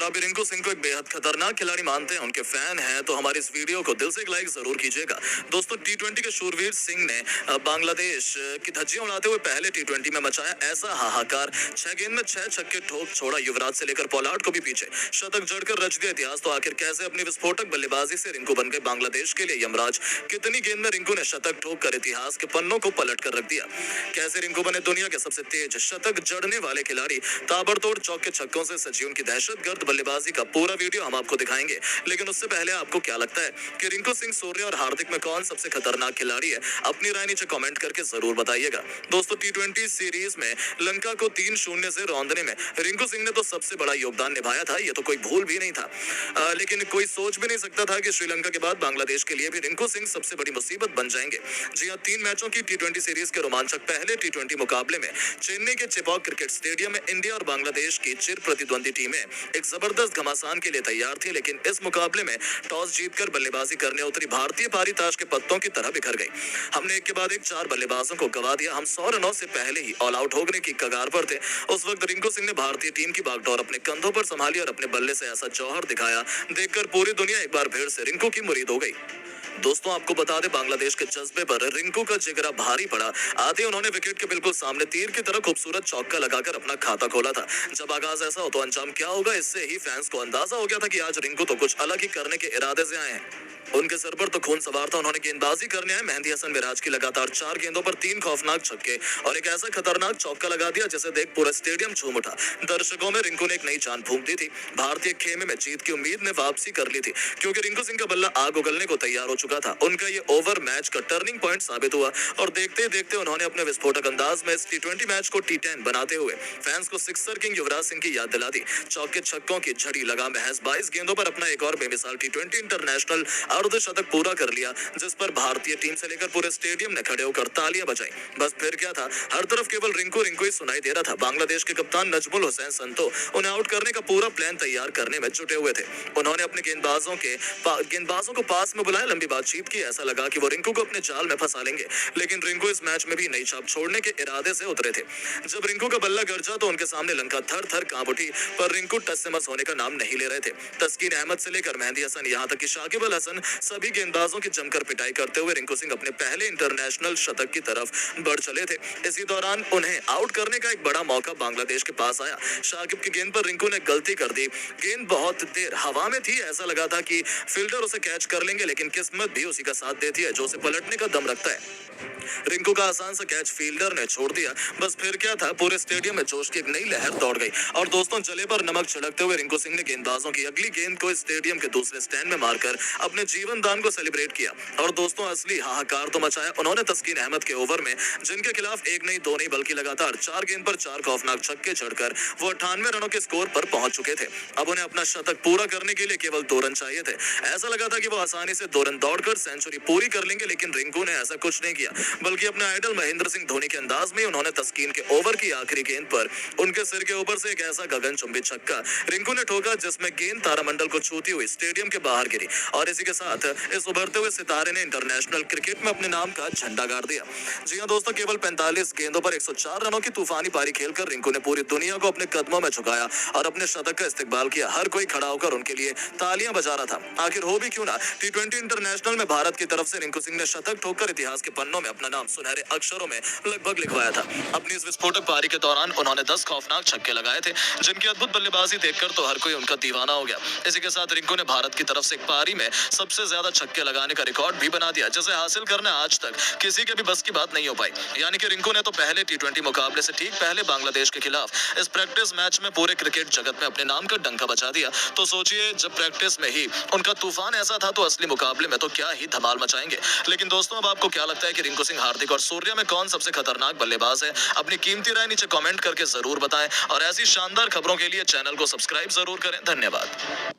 आप भी रिंकू सिंह को एक बेहद खतरनाक खिलाड़ी मानते हैं, उनके फैन हैं, तो हमारी इस वीडियो को दिल से एक लाइक जरूर कीजिएगा। दोस्तों, टी20 के शूरवीर सिंह ने बांग्लादेश की धज्जियां उड़ाते हुए पहले टी20 में मचाया ऐसा हाहाकार। 6 गेंद में 6 छक्के ठोक छोड़ा, युवराज से लेकर पोलार्ड को भी पीछे शतक जड़कर रच दिया इतिहास। तो आखिर कैसे अपनी विस्फोटक बल्लेबाजी से रिंकू बन गए बांग्लादेश के लिए यमराज? कितनी गेंद में रिंकू ने शतक ठोक कर इतिहास के पन्नों को पलट कर रख दिया? कैसे रिंकू बने दुनिया के सबसे तेज शतक जड़ने वाले खिलाड़ी? ताबड़तोड़ चौके छक्कों से सजी उनकी दहशतगर्द बल्लेबाजी का पूरा वीडियो हम आपको दिखाएंगे। लेकिन उससे पहले आपको क्या लगता है कि रिंकू सिंह, सूर्य और हार्दिक में कौन सबसे खतरनाक खिलाड़ी है? अपनी राय नीचे कमेंट करके जरूर बताइएगा। दोस्तों, टी20 सीरीज में लंका को 3-0 से रौंदने में रिंकू सिंह ने तो सबसे बड़ा योगदान निभाया था, ये तो कोई भूल भी नहीं था। लेकिन कोई सोच भी नहीं सकता था कि श्रीलंका के बाद बांग्लादेश के लिए भी रिंकू सिंह सबसे बड़ी मुसीबत बन जाएंगे। जी हाँ, 3 मैचों की टी20 सीरीज के रोमांचक पहले टी20 मुकाबले में चेन्नई के चेपॉक क्रिकेट स्टेडियम में इंडिया और बांग्लादेश की चिर प्रतिद्वंदी टीमें एक जबरदस्त घमासान के लिए तैयार थी। लेकिन इस मुकाबले में टॉस जीतकर बल्लेबाजी करने उतरी भारतीय पारी ताश के पत्तों की तरह बिखर गई। हमने एक के बाद एक 4 बल्लेबाजों को गवा दिया। हम 100 रनों से पहले ही ऑल आउट होने की कगार पर थे। उस वक्त रिंकू सिंह ने भारतीय टीम की बागडोर अपने कंधों पर संभाली और अपने बल्ले से ऐसा जौहर दिखाया, देखकर पूरी दुनिया एक बार फिर से रिंकू की मुरीद हो गई। दोस्तों, आपको बता दें, बांग्लादेश के जज्बे पर रिंकू का जिगरा भारी पड़ा। आते उन्होंने विकेट के बिल्कुल सामने तीर की तरह खूबसूरत चौका लगाकर अपना खाता खोला था। जब आगाज ऐसा हो तो अंजाम क्या होगा, इससे ही फैंस को अंदाजा हो गया था कि आज रिंकू तो कुछ अलग ही करने के इरादे से आए हैं। उनके सर पर तो खून सवार था। उन्होंने गेंदबाजी करने आए मेहंदी हसन मिराज की लगातार 4 गेंदों पर 3 खौफनाक छक्के और एक ऐसा खतरनाक चौका लगा दिया जिसे देख पूरा स्टेडियम झूम उठा। दर्शकों में रिंकू ने एक नई जान फूंक दी थी। भारतीय खेमे में जीत की उम्मीद ने वापसी कर ली थी, क्योंकि रिंकू सिंह का बल्ला आग उगलने को तैयार हो चुका था। उनका ये ओवर मैच का टर्निंग पॉइंट साबित हुआ और देखते ही देखते उन्होंने अपने विस्फोटक अंदाज में इस टी20 मैच को टी10 बनाते हुए फैंस को सिक्सर किंग युवराज सिंह की याद दिला दी। चौके छक्कों की झड़ी लगा महज 22 गेंदों पर अपना एक और बेमिसाल टी20 इंटरनेशनल अर्धशतक पूरा कर लिया, जिस पर भारतीय टीम से लेकर पूरे स्टेडियम ने खड़े होकर तालियां बजाई। बस फिर क्या था, हर तरफ केवल रिंकू रिंकू ही सुनाई दे रहा था। बांग्लादेश के कप्तान नजमुल हुसैन संतो उन्हें आउट करने का पूरा प्लान तैयार करने में जुटे हुए थे। उन्होंने अपने गेंदबाजों को पास में बुलाया, लंबी बातचीत की। ऐसा लगा कि वो रिंकू को अपने जाल में फंसा लेंगे। लेकिन रिंकू इस मैच में भी नई छाप छोड़ने के इरादे से उतरे थे। जब रिंकू का बल्ला गरजा तो उनके सामने लंका थर थर कांप उठी, पर रिंकू टस से मस होने का नाम नहीं ले रहे थे। तस्कीन अहमद से लेकर मेहंदी हसन, यहाँ तक कि शाकिब अल हसन, सभी गेंदबाजों की जमकर पिटाई करते हुए रिंकू सिंह अपने पहले इंटरनेशनल शतक की तरफ बढ़ चले थे। इसी दौरान उन्हें आउट करने का एक बड़ा मौका बांग्लादेश के पास आया। शाकिब की गेंद पर रिंकू ने गलती कर दी। गेंद बहुत देर हवा में थी, ऐसा लगा था कि फील्डर उसे कैच कर लेंगे, लेकिन किस्मत भी उसी का साथ देती है जो उसे पलटने का दम रखता है। रिंकू का आसान सा कैच फील्डर ने छोड़ दिया। बस फिर क्या था, पूरे स्टेडियम में जोश की एक नई लहर दौड़ गई। और दोस्तों, जले पर नमक छिड़कते हुए रिंकू सिंह ने गेंदबाजों की अगली गेंद को स्टेडियम के दूसरे स्टैंड में मारकर अपने जीवन दान को सेलिब्रेट किया। और दोस्तों, असली हाहाकार तो मचाया उन्होंने तस्कीन अहमद के ओवर में, जिनके खिलाफ एक नहीं दो नहीं बल्कि लगातार 4 गेंद पर 4 खौफनाक छक्के जड़कर वो 98 रनों के स्कोर पर पहुंच चुके थे। अब उन्हें अपना शतक पूरा करने के लिए केवल 2 रन चाहिए थे। ऐसा लगा था कि वो आसानी से 2 रन दौड़कर सेंचुरी पूरी कर लेंगे, लेकिन रिंकू ने ऐसा कुछ नहीं किया, बल्कि अपने आइडल महेंद्र सिंह धोनी के अंदाज में उन्होंने तस्कीन के ओवर की आखिरी गेंद पर उनके सिर के ऊपर से एक ऐसा गगनचुंबी छक्का रिंकू ने ठोका जिसमें गेंद तारामंडल को छूती हुई स्टेडियम के बाहर गिरी। और इसी के साथ इस उभरते हुए सितारे ने इंटरनेशनल क्रिकेट में अपने नाम का झंडा गाड़ दिया। जी हां दोस्तों, केवल 45 गेंदों पर 104 रनों की तूफानी पारी खेलकर रिंकू ने पूरी दुनिया को अपने कदमों में झुकाया और अपने शतक का इस्तेकबाल किया। हर कोई खड़ा होकर उनके लिए तालियां बजा रहा था। आखिर हो भी क्यों ना, टी20 इंटरनेशनल में भारत की तरफ से रिंकू सिंह ने शतक ठोककर इतिहास के पन्नों में अपना नाम सुनहरे अक्षरों में लगभग लिखवाया था। अपनी इस विस्फोटक पारी के दौरान उन्होंने 10 खौफनाक छक्के लगाए थे, जिनकी अद्भुत बल्लेबाजी देखकर तो हर कोई उनका दीवाना हो गया। इसी के साथ रिंकू ने भारत की तरफ से एक पारी में सबसे ज्यादा छक्के लगाने का रिकॉर्ड भी बना दिया, जिसे हासिल करना आज तक किसी के भी बस की बात नहीं हो पाई। यानी कि रिंकू ने तो पहले टी20 मुकाबले से ठीक पहले बांग्लादेश के खिलाफ इस प्रैक्टिस मैच में पूरे क्रिकेट जगत में अपने नाम का डंका बजा दिया। तो सोचिए, जब प्रैक्टिस में ही उनका तूफान ऐसा था, तो असली मुकाबले में तो क्या ही धमाल मचाएंगे। लेकिन दोस्तों, अब आपको क्या लगता है कि रिंकू सिंह, हार्दिक और सूर्य में कौन सबसे खतरनाक बल्लेबाज है? अपनी कीमती राय नीचे कमेंट करके जरूर बताएं और ऐसी शानदार खबरों के लिए चैनल को सब्सक्राइब जरूर करें। धन्यवाद।